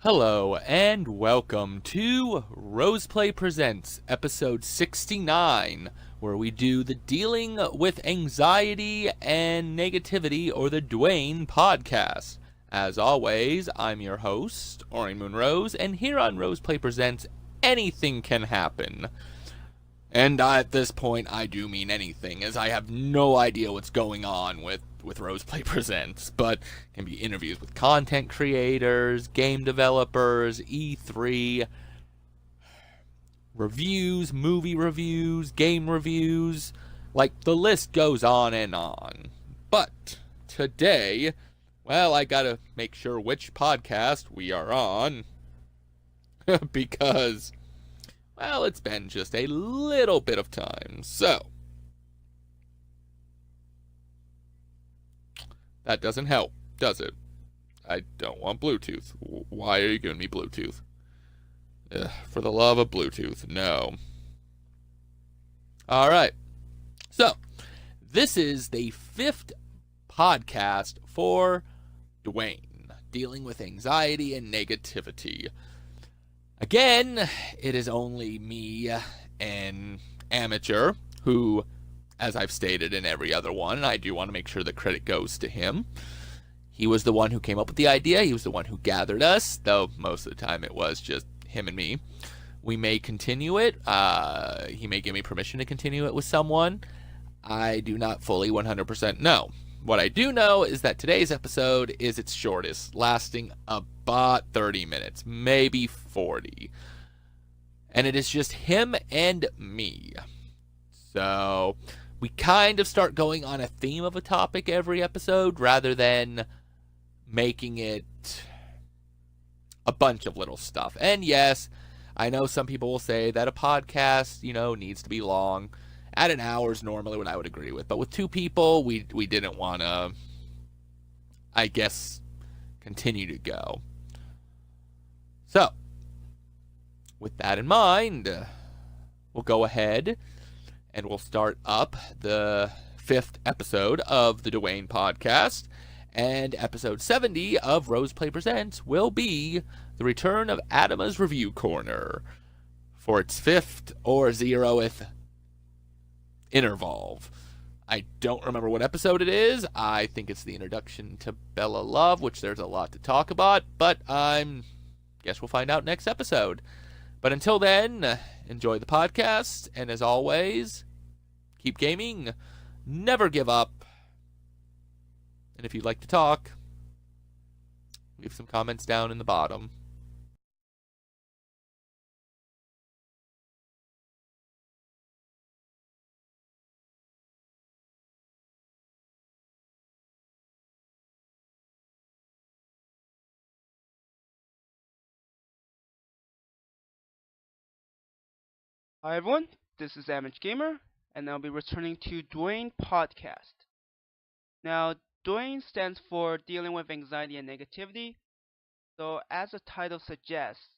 Hello and welcome to Roseplay Presents episode 69, where we do the Dealing with Anxiety and Negativity or the DWAAN Podcast. As always, I'm your host, Aurian MoonRose, and here on Roseplay Presents, anything can happen. And at this point, I do mean anything, as I have no idea what's going on with Roseplay Presents, but it can be interviews with content creators, game developers, E3, reviews, movie reviews, game reviews, like the list goes on and on. But today, well, I gotta make sure which podcast we are on, because, well, it's been just a little bit of time, so that doesn't help, does it? I don't want Bluetooth. Why are you giving me Bluetooth? Ugh, for the love of Bluetooth, no. Alright, so this is the 5th podcast for DWAAN, Dealing with Anxiety and Negativity. Again, it is only me, an amateur, who, as I've stated in every other one, I do want to make sure the credit goes to him. He was the one who came up with the idea. He was the one who gathered us, though most of the time it was just him and me. We may continue it. He may give me permission to continue it with someone. I do not fully 100% know. What I do know is that today's episode is its shortest, lasting about 30 minutes, maybe 40. And it is just him and me. So we kind of start going on a theme of a topic every episode rather than making it a bunch of little stuff. And yes, I know some people will say that a podcast, needs to be long. At an hour is normally what I would agree with. But with 2 people, we didn't want to, I guess, continue to go. So, with that in mind, we'll go ahead and we'll start up the 5th episode of the DWAAN Podcast. And episode 70 of Roseplay Presents will be the return of Adama's Review Corner for its 5th or 0th intervolve. I don't remember what episode it is. I think it's the introduction to Bella Love, which there's a lot to talk about, but guess we'll find out next episode. But until then, enjoy the podcast, and as always, keep gaming, never give up, and if you'd like to talk, leave some comments down in the bottom. Hi everyone, this is Amateurgamer, and I'll be returning to DWAAN Podcast. Now, DWAAN stands for Dealing with Anxiety and Negativity, so as the title suggests,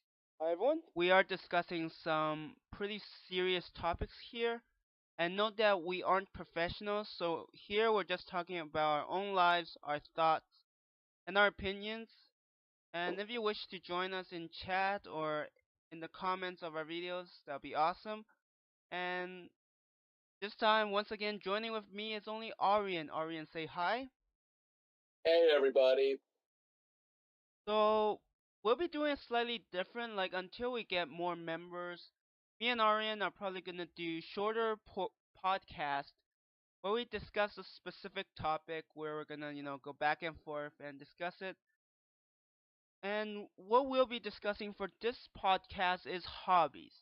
hi everyone, we are discussing some pretty serious topics here, and note that we aren't professionals, so here we're just talking about our own lives, our thoughts, and our opinions, and if you wish to join us in chat or in the comments of our videos, that'll be awesome. And this time, once again, joining with me is only Aurian. Aurian, say hi. Hey, everybody. So, we'll be doing it slightly different, like until we get more members. Me and Aurian are probably going to do shorter podcasts where we discuss a specific topic where we're going to, go back and forth and discuss it. And what we'll be discussing for this podcast is hobbies.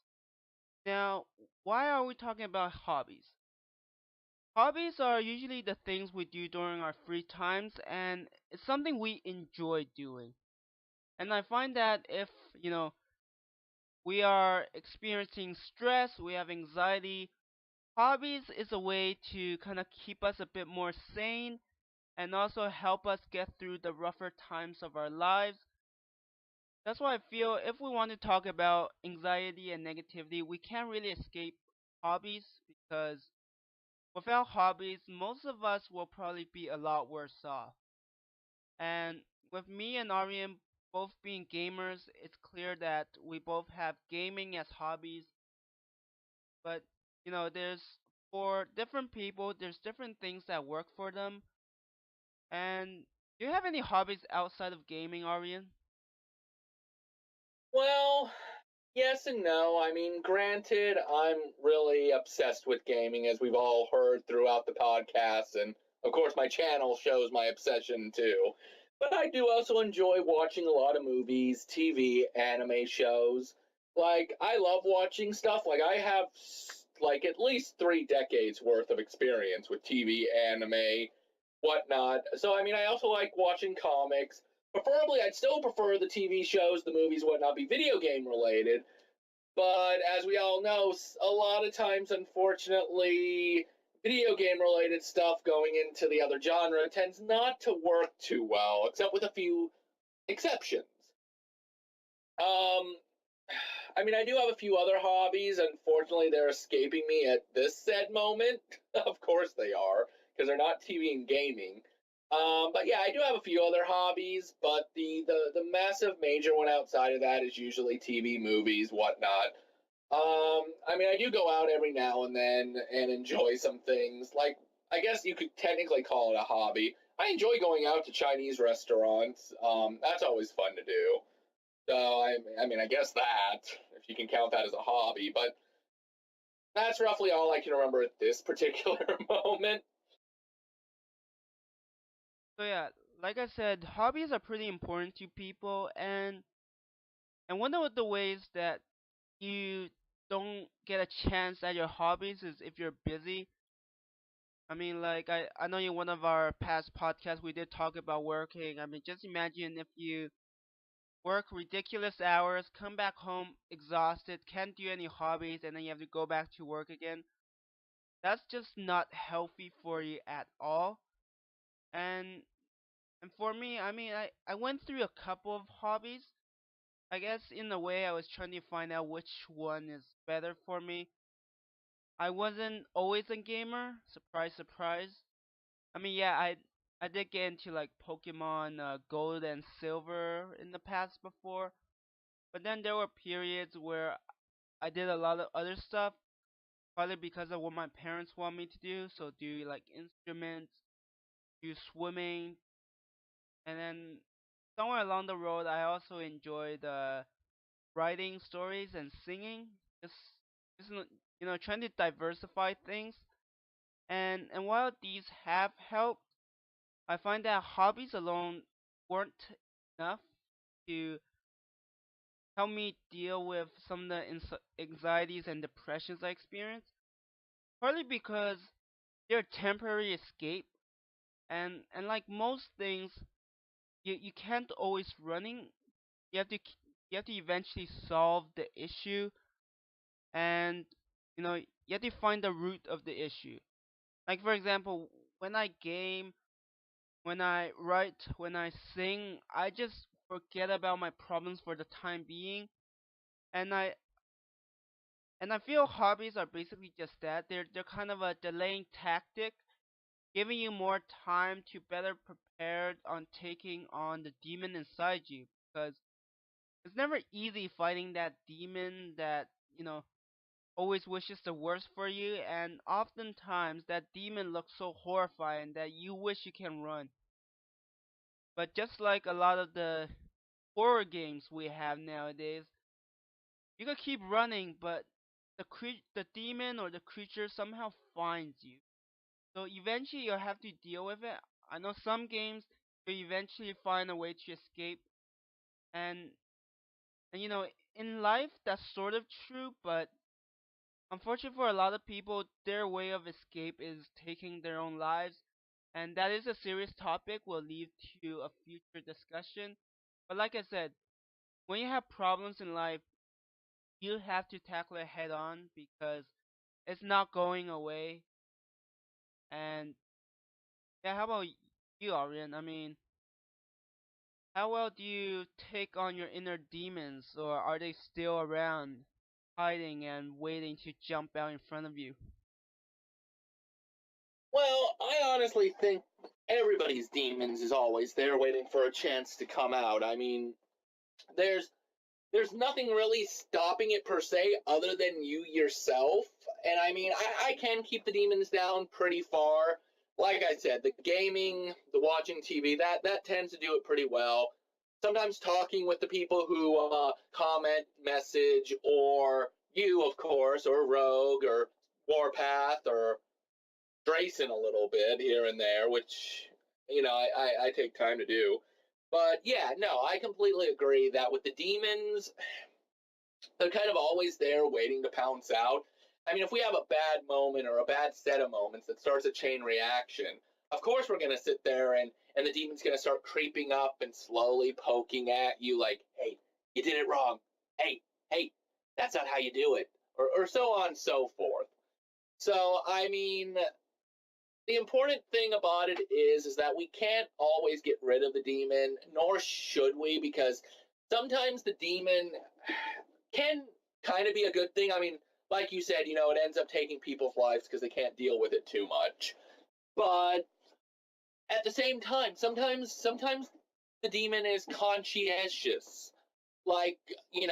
Now, why are we talking about hobbies? Hobbies are usually the things we do during our free times, and it's something we enjoy doing. And I find that if, we are experiencing stress, we have anxiety, hobbies is a way to kind of keep us a bit more sane and also help us get through the rougher times of our lives. That's why I feel if we want to talk about anxiety and negativity, we can't really escape hobbies because without hobbies, most of us will probably be a lot worse off. And with me and Aurian both being gamers, it's clear that we both have gaming as hobbies. But there's for different people, there's different things that work for them. And do you have any hobbies outside of gaming, Aurian? Well, yes and no. I mean, granted, I'm really obsessed with gaming, as we've all heard throughout the podcast, and of course, my channel shows my obsession too. But I do also enjoy watching a lot of movies, TV, anime shows. Like, I love watching stuff. Like, I have like at least 3 decades worth of experience with TV, anime, whatnot. So, I mean, I also like watching comics. Preferably, I'd still prefer the TV shows, the movies, whatnot, be video game related. But as we all know, a lot of times, unfortunately, video game related stuff going into the other genre tends not to work too well, except with a few exceptions. Um, I mean, I do have a few other hobbies. Unfortunately, they're escaping me at this said moment. Of course they are, because they're not TV and gaming. But yeah, I do have a few other hobbies, but the massive major one outside of that is usually TV, movies, whatnot. I mean, I do go out every now and then and enjoy some things. Like, I guess you could technically call it a hobby. I enjoy going out to Chinese restaurants. That's always fun to do. So, I mean, I guess that, if you can count that as a hobby, but that's roughly all I can remember at this particular moment. So yeah, like I said, hobbies are pretty important to people, and one of the ways that you don't get a chance at your hobbies is if you're busy. I mean, like I know in one of our past podcasts we did talk about working. I mean, just imagine if you work ridiculous hours, come back home exhausted, can't do any hobbies, and then you have to go back to work again. That's just not healthy for you at all. And and for me, I mean, I went through a couple of hobbies. I guess in a way I was trying to find out which one is better for me. I wasn't always a gamer, surprise surprise. I mean, yeah, I did get into like Pokemon Gold and Silver in the past before, but then there were periods where I did a lot of other stuff, probably because of what my parents want me to do. So do like instruments, do swimming, and then somewhere along the road, I also enjoyed writing stories and singing. Just, just trying to diversify things. And while these have helped, I find that hobbies alone weren't enough to help me deal with some of the anxieties and depressions I experienced. Partly because they're a temporary escape, and like most things, you can't always running. You have to you have to eventually solve the issue, and you have to find the root of the issue. Like for example, when I game, when I write, when I sing, I just forget about my problems for the time being, and I feel hobbies are basically just that. They're kind of a delaying tactic, giving you more time to better prepare on taking on the demon inside you, because it's never easy fighting that demon that always wishes the worst for you, and oftentimes that demon looks so horrifying that you wish you can run. But just like a lot of the horror games we have nowadays, you can keep running, but the demon or the creature somehow finds you. So eventually you'll have to deal with it. I know some games you eventually find a way to escape, and and in life that's sort of true, but unfortunately for a lot of people, their way of escape is taking their own lives, and that is a serious topic we'll leave to a future discussion. But like I said, when you have problems in life, you have to tackle it head on because it's not going away. And yeah, how about you, Aurian? I mean, how well do you take on your inner demons, or are they still around, hiding and waiting to jump out in front of you? Well, I honestly think everybody's demons is always there waiting for a chance to come out. I mean, there's there's nothing really stopping it per se other than you yourself. And I mean, I can keep the demons down pretty far. Like I said, the gaming, the watching TV, that tends to do it pretty well. Sometimes talking with the people who comment, message, or you, of course, or Rogue, or Warpath, or Drayson a little bit here and there, which, I take time to do. But yeah, no, I completely agree that with the demons, they're kind of always there waiting to pounce out. I mean, if we have a bad moment or a bad set of moments that starts a chain reaction, of course we're going to sit there and the demon's going to start creeping up and slowly poking at you like, hey, you did it wrong. Hey, that's not how you do it. Or so on and so forth. So, I mean, the important thing about it is that we can't always get rid of the demon, nor should we, because sometimes the demon can kind of be a good thing. I mean, like you said, it ends up taking people's lives because they can't deal with it too much. But at the same time, sometimes the demon is conscientious. Like, you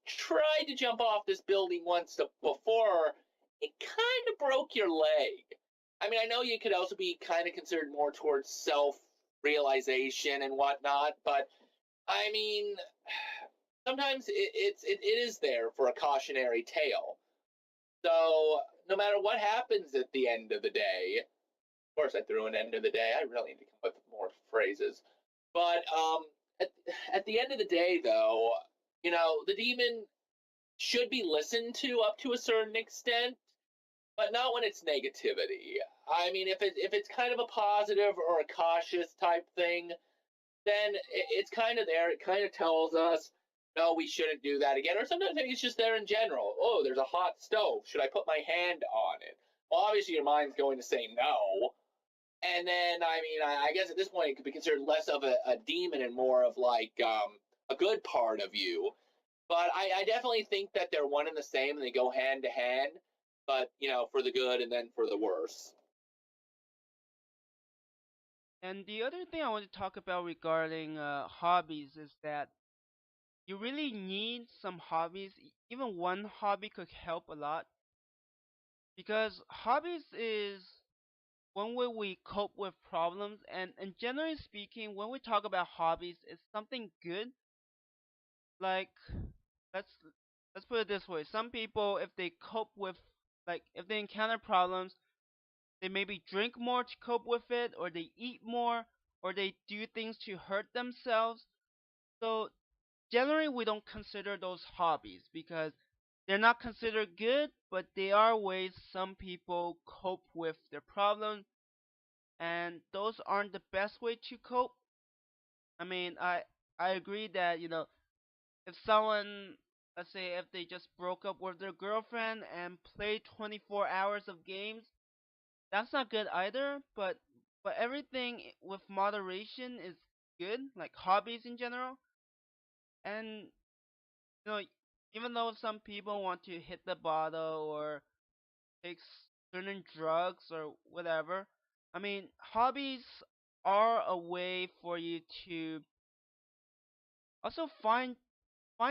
tried to jump off this building once before, it kind of broke your leg. I mean, I know you could also be kind of considered more towards self-realization and whatnot, but I mean, sometimes it is there for a cautionary tale. So no matter what happens at the end of the day, of course I threw an end of the day. I really need to come up with more phrases. But at the end of the day, though, the demon should be listened to up to a certain extent, but not when it's negativity. I mean, if it's kind of a positive or a cautious type thing, then it's kind of there. It kind of tells us, no, we shouldn't do that again. Or sometimes maybe it's just there in general. Oh, there's a hot stove. Should I put my hand on it? Well, obviously your mind's going to say no. And then, I mean, I guess at this point it could be considered less of a demon and more of like a good part of you. But I definitely think that they're one and the same and they go hand to hand, but, for the good and then for the worse. And the other thing I want to talk about regarding hobbies is that you really need some hobbies. Even one hobby could help a lot because hobbies is one way we cope with problems. And generally speaking, when we talk about hobbies, it's something good. Like let's let's put it this way: some people, if they cope with if they encounter problems, they maybe drink more to cope with it, or they eat more, or they do things to hurt themselves. So generally, we don't consider those hobbies because they're not considered good, but they are ways some people cope with their problems, and those aren't the best way to cope. I mean, I agree that if someone, let's say, if they just broke up with their girlfriend and played 24 hours of games, that's not good either. But everything with moderation is good, like hobbies in general. And you know, even though some people want to hit the bottle or take certain drugs or whatever, I mean, hobbies are a way for you to also find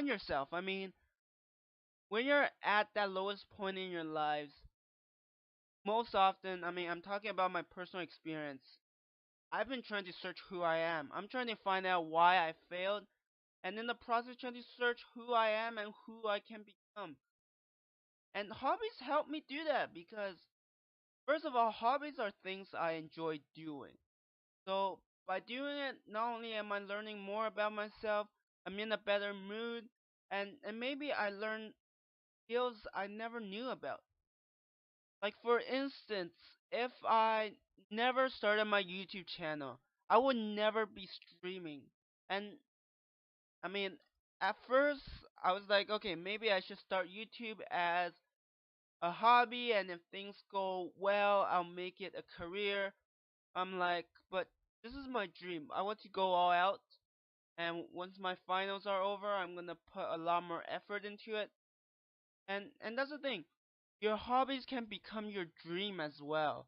yourself. I mean, when you're at that lowest point in your lives, most often, I mean, I'm talking about my personal experience. I've been trying to search who I am. I'm trying to find out why I failed, and in the process, trying to search who I am and who I can become. And hobbies help me do that because, first of all, hobbies are things I enjoy doing. So, by doing it, not only am I learning more about myself, I'm in a better mood, and maybe I learn skills I never knew about. Like, for instance, if I never started my YouTube channel, I would never be streaming. And, I mean, at first, I was like, okay, maybe I should start YouTube as a hobby, and if things go well, I'll make it a career. I'm like, but this is my dream. I want to go all out, and once my finals are over, I'm gonna put a lot more effort into it. And that's the thing. Your hobbies can become your dream as well.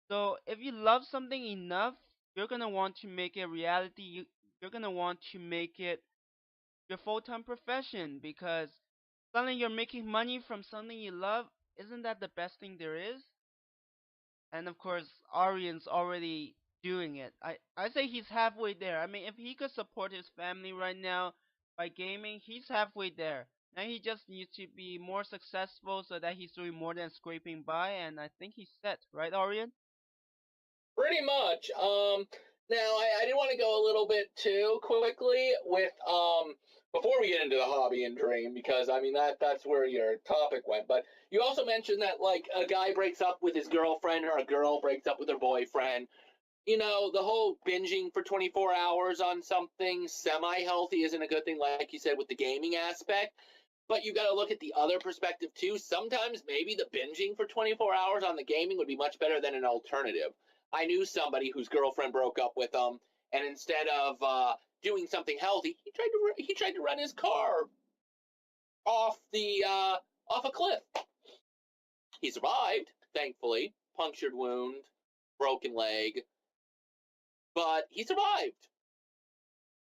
So if you love something enough, you're gonna want to make it reality. you're gonna want to make it your full-time profession, because suddenly you're making money from something you love. Isn't that the best thing there is? And of course, Aurian's already doing it. I say he's halfway there. I mean, if he could support his family right now by gaming, he's halfway there. Now he just needs to be more successful so that he's doing more than scraping by, and I think he's set, right, Aurian? Pretty much. Now I did want to go a little bit too quickly with before we get into the hobby and dream, because I mean that's where your topic went. But you also mentioned that like a guy breaks up with his girlfriend or a girl breaks up with her boyfriend. You know, the whole binging for 24 hours on something semi-healthy isn't a good thing, like you said, with the gaming aspect. But you got to look at the other perspective too. Sometimes maybe the binging for 24 hours on the gaming would be much better than an alternative. I knew somebody whose girlfriend broke up with him, and instead of doing something healthy, he tried to run his car off a cliff. He survived, thankfully. Punctured wound, broken leg, but he survived.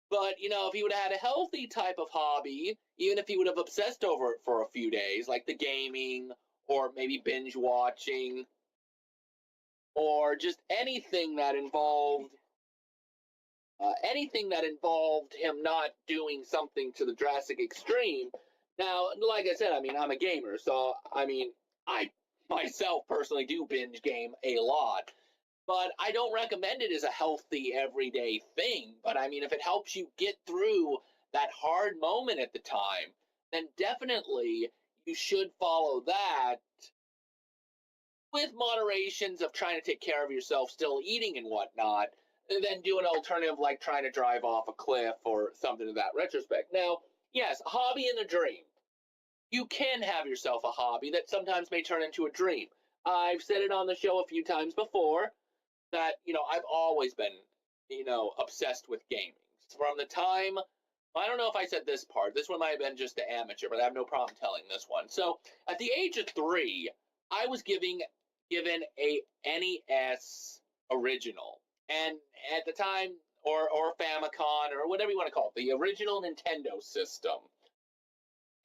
But, you know, if he would have had a healthy type of hobby, even if he would have obsessed over it for a few days, like the gaming, or maybe binge watching, or just anything that involved him not doing something to the drastic extreme. Now, like I said, I mean, I'm a gamer, so, I mean, I myself personally do binge game a lot. But I don't recommend it as a healthy everyday thing. But I mean, if it helps you get through that hard moment at the time, then definitely you should follow that with moderations of trying to take care of yourself, still eating and whatnot, and then do an alternative like trying to drive off a cliff or something to that retrospect. Now, yes, a hobby and a dream. You can have yourself a hobby that sometimes may turn into a dream. I've said it on the show a few times before that, you know, I've always been, you know, obsessed with gaming. From the time, I don't know if I said this part, this one might have been just the amateur, but I have no problem telling this one. So, at the age of 3, I was given a NES original. And at the time, or Famicom, or whatever you want to call it, the original Nintendo system.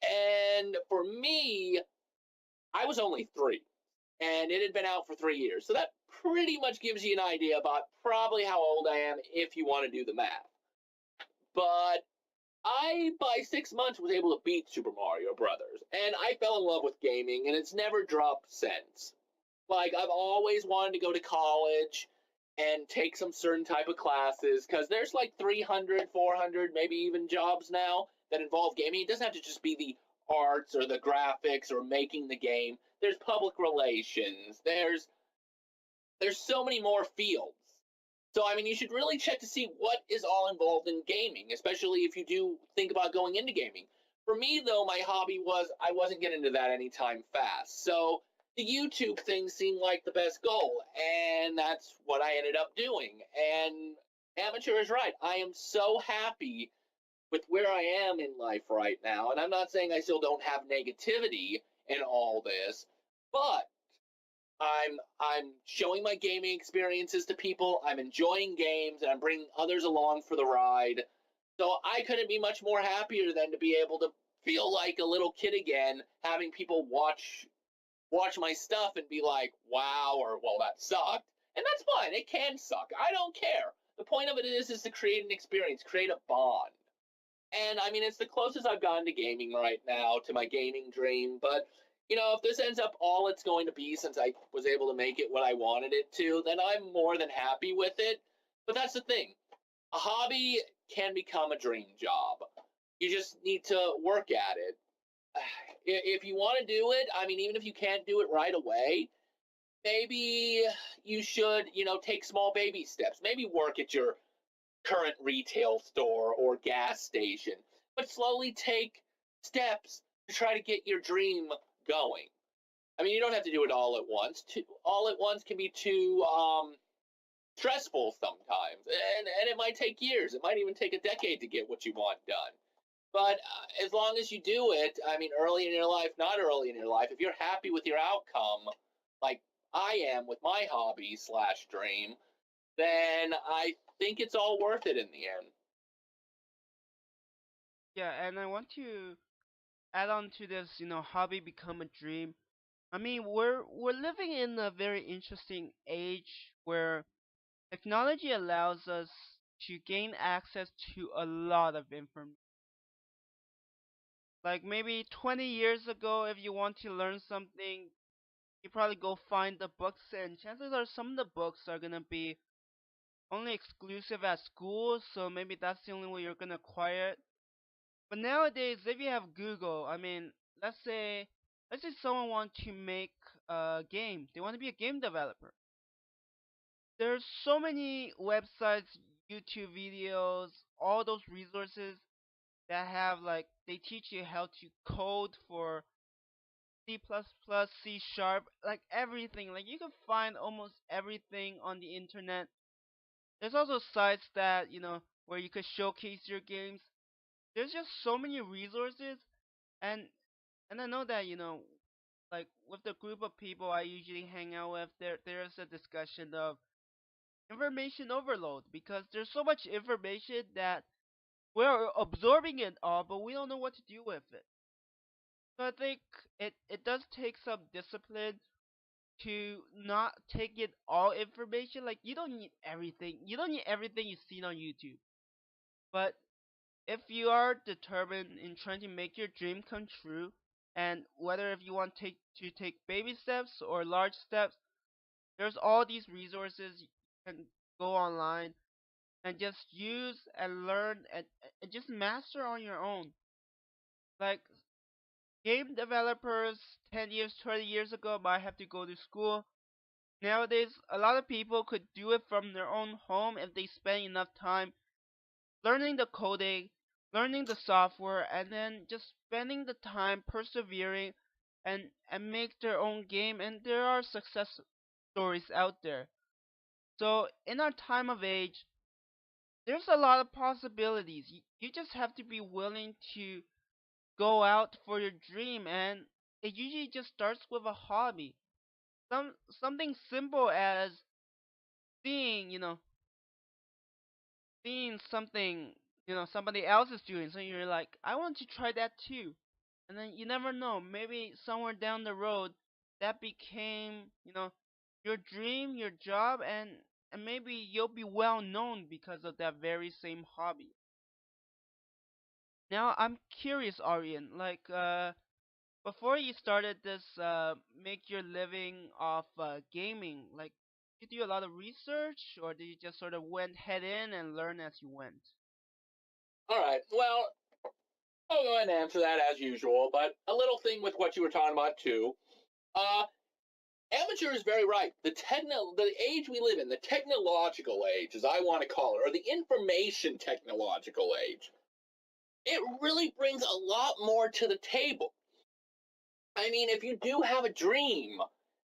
And for me, I was only 3. And it had been out for 3 years. So that pretty much gives you an idea about probably how old I am if you want to do the math. But I, by 6 months, was able to beat Super Mario Brothers. And I fell in love with gaming, and it's never dropped since. Like, I've always wanted to go to college and take some certain type of classes, because there's like 300, 400, maybe even jobs now that involve gaming. It doesn't have to just be the arts or the graphics or making the game. There's public relations. There's so many more fields. So, I mean, you should really check to see what is all involved in gaming, especially if you do think about going into gaming. For me, though, my hobby was I wasn't getting into that anytime fast. So, the YouTube thing seemed like the best goal, and that's what I ended up doing. And Amateur is right. I am so happy with where I am in life right now, and I'm not saying I still don't have negativity in all this, but I'm showing my gaming experiences to people. I'm enjoying games, and I'm bringing others along for the ride. So I couldn't be much more happier than to be able to feel like a little kid again, having people watch my stuff and be like, "Wow," or "Well, that sucked." And that's fine. It can suck. I don't care. The point of it is to create an experience, create a bond. And I mean, it's the closest I've gotten to gaming right now, to my gaming dream. But, you know, if this ends up all it's going to be since I was able to make it what I wanted it to, then I'm more than happy with it. But that's the thing. A hobby can become a dream job. You just need to work at it. If you want to do it, I mean, even if you can't do it right away, maybe you should, you know, take small baby steps. Maybe work at your current retail store or gas station, but slowly take steps to try to get your dream going. I mean, you don't have to do it all at once. All at once can be too stressful sometimes, and it might take years. It might even take a decade to get what you want done. But as long as you do it, I mean, early in your life, not early in your life, if you're happy with your outcome, like I am with my hobby / dream, then I think it's all worth it in the end. Yeah, and I want to add on to this, hobby become a dream. I mean, we're living in a very interesting age where technology allows us to gain access to a lot of information. Like maybe 20 years ago, if you want to learn something, you probably go find the books, and chances are some of the books are gonna be only exclusive at school, so maybe that's the only way you're gonna acquire it. But nowadays, if you have Google, I mean, let's say let's say someone wants to make a game, they want to be a game developer. There's so many websites, YouTube videos, all those resources that have like they teach you how to code for C++, C sharp, like everything. Like you can find almost everything on the internet. There's also sites that, where you could showcase your games. There's just so many resources, and I know that, like with the group of people I usually hang out with, there's a discussion of information overload because there's so much information that we're absorbing it all, but we don't know what to do with it. So I think it does take some discipline to not take it all information. Like you don't need everything. You don't need everything you've seen on YouTube. But if you are determined in trying to make your dream come true, and whether if you want to take baby steps or large steps, there's all these resources you can go online and just use and learn and just master on your own. Like game developers 10 years, 20 years ago might have to go to school. Nowadays, a lot of people could do it from their own home if they spend enough time learning the coding, learning the software, and then just spending the time persevering and make their own game. And there are success stories out there. So in our time of age, there's a lot of possibilities. You just have to be willing to go out for your dream, and it usually just starts with a hobby. Something simple as seeing, seeing something, somebody else is doing, so you're like, I want to try that too. And then you never know, maybe somewhere down the road that became, your dream, your job, and maybe you'll be well known because of that very same hobby. Now I'm curious, Aurian, like before you started this make your living off gaming, like did you do a lot of research or did you just sort of went head in and learn as you went? All right. Well, I'll go ahead and answer that as usual, but a little thing with what you were talking about too. Uh, Amateur is very right. The age we live in, the technological age, as I want to call it, or the information technological age, it really brings a lot more to the table. I mean, if you do have a dream,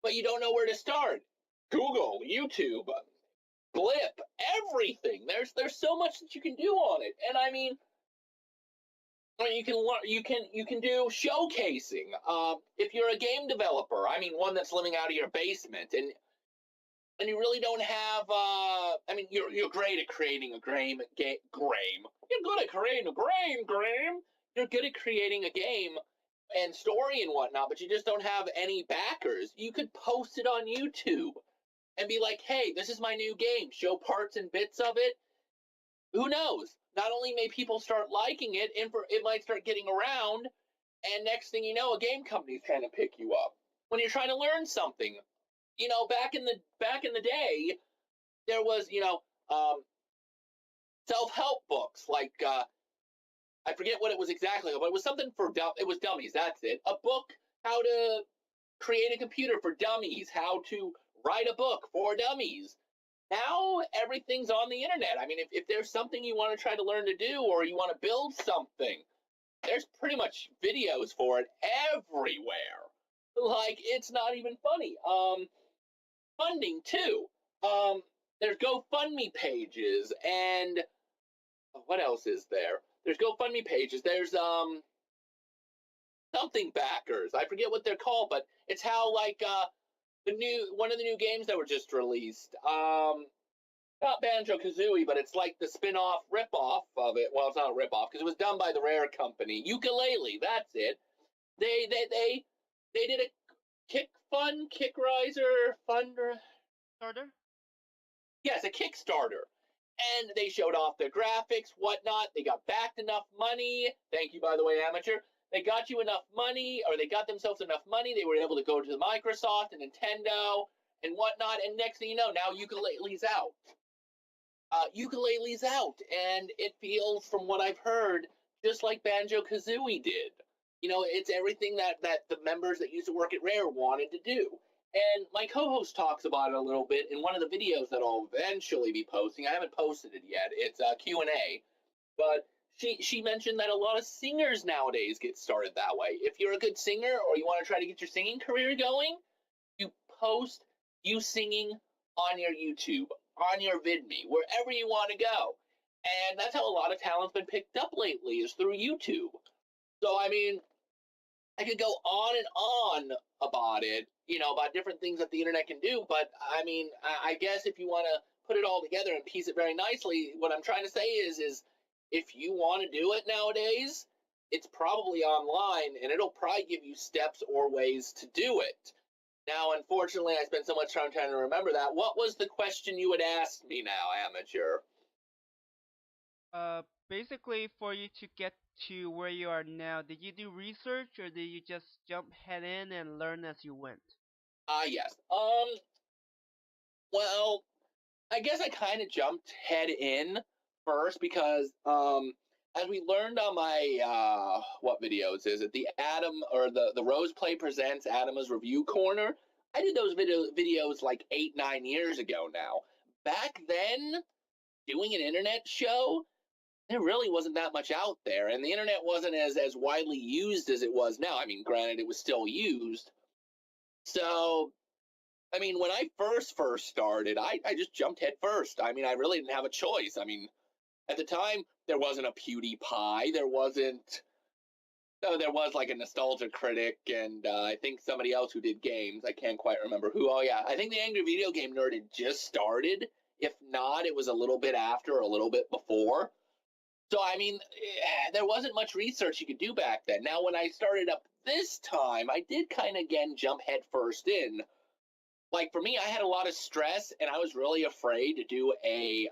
but you don't know where to start, Google, YouTube, Blip, everything. There's so much that you can do on it, and I mean, you can do showcasing. If you're a game developer, I mean, one that's living out of your basement, and you really don't have. I mean, you're great at creating a game. You're good at creating a game. You're good at creating a game and story and whatnot, but you just don't have any backers. You could post it on YouTube and be like, "Hey, this is my new game." Show parts and bits of it. Who knows? Not only may people start liking it, it might start getting around, and next thing you know, a game company's trying to pick you up. When you're trying to learn something, back in the day, there was self-help books like I forget what it was exactly, but it was something for it was dummies. That's it. A book how to create a computer for dummies, how to write a book for dummies. Now everything's on the internet. I mean, if there's something you want to try to learn to do or you want to build something, there's pretty much videos for it everywhere. Like, it's not even funny. Funding too. There's GoFundMe pages, and what else is there? There's GoFundMe pages. There's something backers. I forget what they're called, but it's how like the new one of the new games that were just released. not Banjo-Kazooie, but it's like the spin-off rip-off of it. Well, it's not a rip-off because it was done by the Rare company. Yooka-Laylee, that's it. They did a Kickriser Thunder. Starter? Yes, a Kickstarter. And they showed off the graphics, whatnot. They got backed enough money. Thank you, by the way, Amateur. They got you enough money, or they got themselves enough money. They were able to go to Microsoft and Nintendo and whatnot. And next thing you know, now Yooka-Laylee's out. Yooka-Laylee's out, and it feels, from what I've heard, just like Banjo-Kazooie did. You know, it's everything that the members that used to work at Rare wanted to do. And my co-host talks about it a little bit in one of the videos that I'll eventually be posting. I haven't posted it yet. It's a Q&A. But she mentioned that a lot of singers nowadays get started that way. If you're a good singer or you want to try to get your singing career going, you post you singing on your YouTube, on your VidMe, wherever you want to go. And that's how a lot of talent's been picked up lately, is through YouTube. So, I mean, I could go on and on about it, you know, about different things that the internet can do. But, I mean, I guess if you want to put it all together and piece it very nicely, what I'm trying to say is if you want to do it nowadays, it's probably online, and it'll probably give you steps or ways to do it. Now, unfortunately, I spent so much time trying to remember that. What was the question you had asked me now, Amateur? Basically, for you to get to where you are now, did you do research or did you just jump head in and learn as you went? Yes. Well, I guess I kind of jumped head in first because, as we learned on my, what videos is it? The Adam, or the Rose Play Presents Adama's Review Corner. I did those videos like 8-9 years ago now. Back then, doing an internet show, there really wasn't that much out there, and the internet wasn't as widely used as it was now. I mean, granted, it was still used. So, I mean, when I first started, I just jumped head first. I mean, I really didn't have a choice. I mean, at the time, there wasn't a PewDiePie. There wasn't. No, there was like a Nostalgia Critic, and I think somebody else who did games. I can't quite remember who. Oh, yeah. I think the Angry Video Game Nerd had just started. If not, it was a little bit after or a little bit before. So, I mean, there wasn't much research you could do back then. Now, when I started up this time, I did kind of, again, jump head first in. Like, for me, I had a lot of stress, and I was really afraid to do a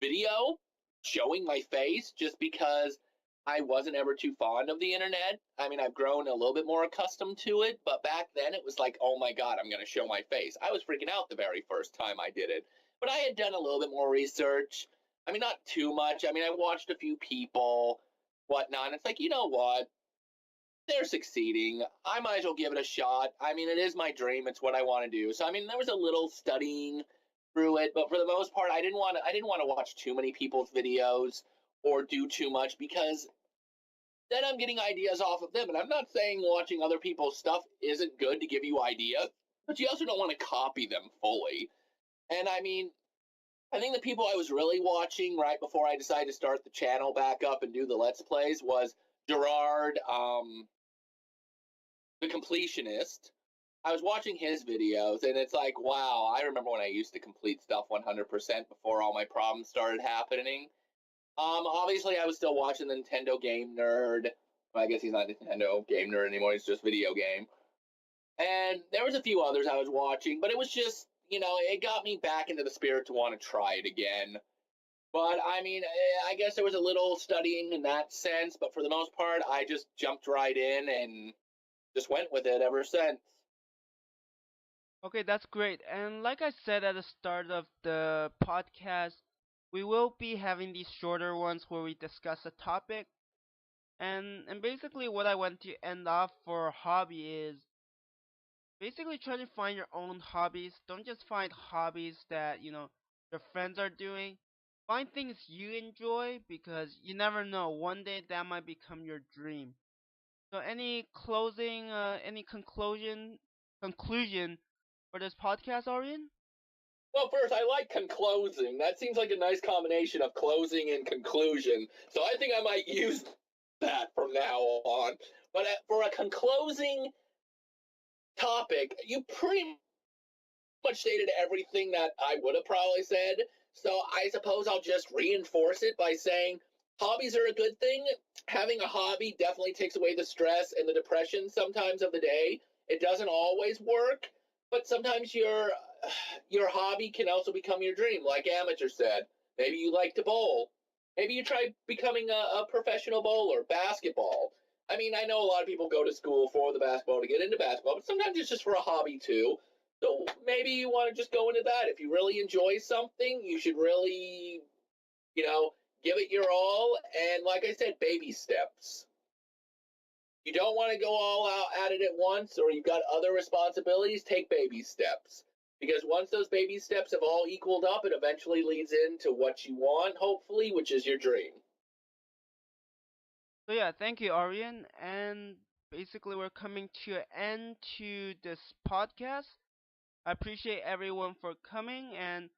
video showing my face just because I wasn't ever too fond of the internet. I mean, I've grown a little bit more accustomed to it, but back then it was like, oh my God, I'm going to show my face. I was freaking out the very first time I did it. But I had done a little bit more research. I mean, not too much. I mean, I watched a few people, whatnot, and it's like, you know what? They're succeeding. I might as well give it a shot. I mean, it is my dream. It's what I want to do. So, I mean, there was a little studying through it, but for the most part, I didn't want to watch too many people's videos or do too much, because then I'm getting ideas off of them. And I'm not saying watching other people's stuff isn't good to give you ideas, but you also don't want to copy them fully. And I mean, I think the people I was really watching right before I decided to start the channel back up and do the Let's Plays was Gerard, the Completionist. I was watching his videos, and it's like, wow, I remember when I used to complete stuff 100% before all my problems started happening. Obviously, I was still watching the Nintendo Game Nerd. Well, I guess he's not Nintendo Game Nerd anymore, he's just Video Game. And there was a few others I was watching, but it was just, you know, it got me back into the spirit to want to try it again. But, I mean, I guess there was a little studying in that sense, but for the most part, I just jumped right in and just went with it ever since. Okay, that's great. And like I said at the start of the podcast, we will be having these shorter ones where we discuss a topic. And basically what I want to end off for a hobby is basically try to find your own hobbies. Don't just find hobbies that, your friends are doing. Find things you enjoy because you never know. One day that might become your dream. So any conclusion for this podcast, Aurian? Well, first, I like conclosing. That seems like a nice combination of closing and conclusion. So I think I might use that from now on. But for a conclosing topic, you pretty much stated everything that I would have probably said. So I suppose I'll just reinforce it by saying hobbies are a good thing. Having a hobby definitely takes away the stress and the depression sometimes of the day. It doesn't always work, but sometimes your hobby can also become your dream, like Amateur said. Maybe you like to bowl. Maybe you try becoming a professional bowler, basketball. I mean, I know a lot of people go to school for the basketball to get into basketball, but sometimes it's just for a hobby too. So maybe you want to just go into that. If you really enjoy something, you should really, you know, give it your all. And like I said, baby steps. You don't want to go all out at it at once, or you've got other responsibilities, take baby steps. Because once those baby steps have all equaled up, it eventually leads into what you want, hopefully, which is your dream. So yeah, thank you, Aurian. And basically, we're coming to an end to this podcast. I appreciate everyone for coming, and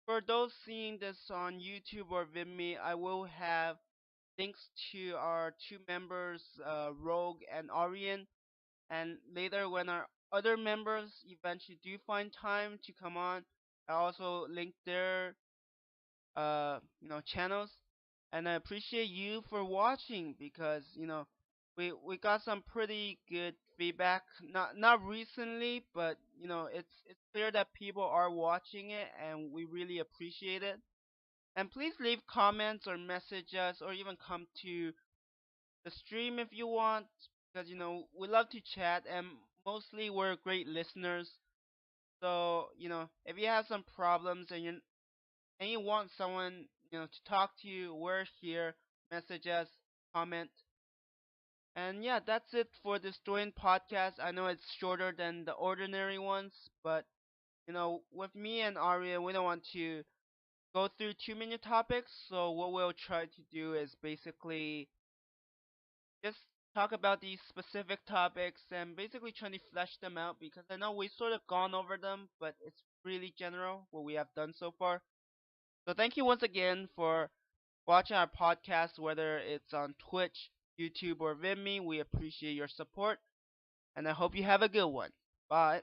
for those seeing this on YouTube or Vimeo, I will have links to our two members, Rogue and Aurian. And later, when our other members eventually do find time to come on, I also link their channels. And I appreciate you for watching because we got some pretty good feedback. Not recently, but it's clear that people are watching it, and we really appreciate it. And please leave comments or message us, or even come to the stream if you want, because we love to chat, and mostly we're great listeners. So if you have some problems and you want someone to talk to you, we're here. Message us, comment, and yeah, that's it for this DWAAN podcast. I know it's shorter than the ordinary ones, but with me and Aria, we don't want to go through too many topics. So what we'll try to do is basically just talk about these specific topics and basically trying to flesh them out because I know we've sort of gone over them, but it's really general what we have done so far. So thank you once again for watching our podcast, whether it's on Twitch, YouTube, or Vimeo. We appreciate your support, and I hope you have a good one. Bye.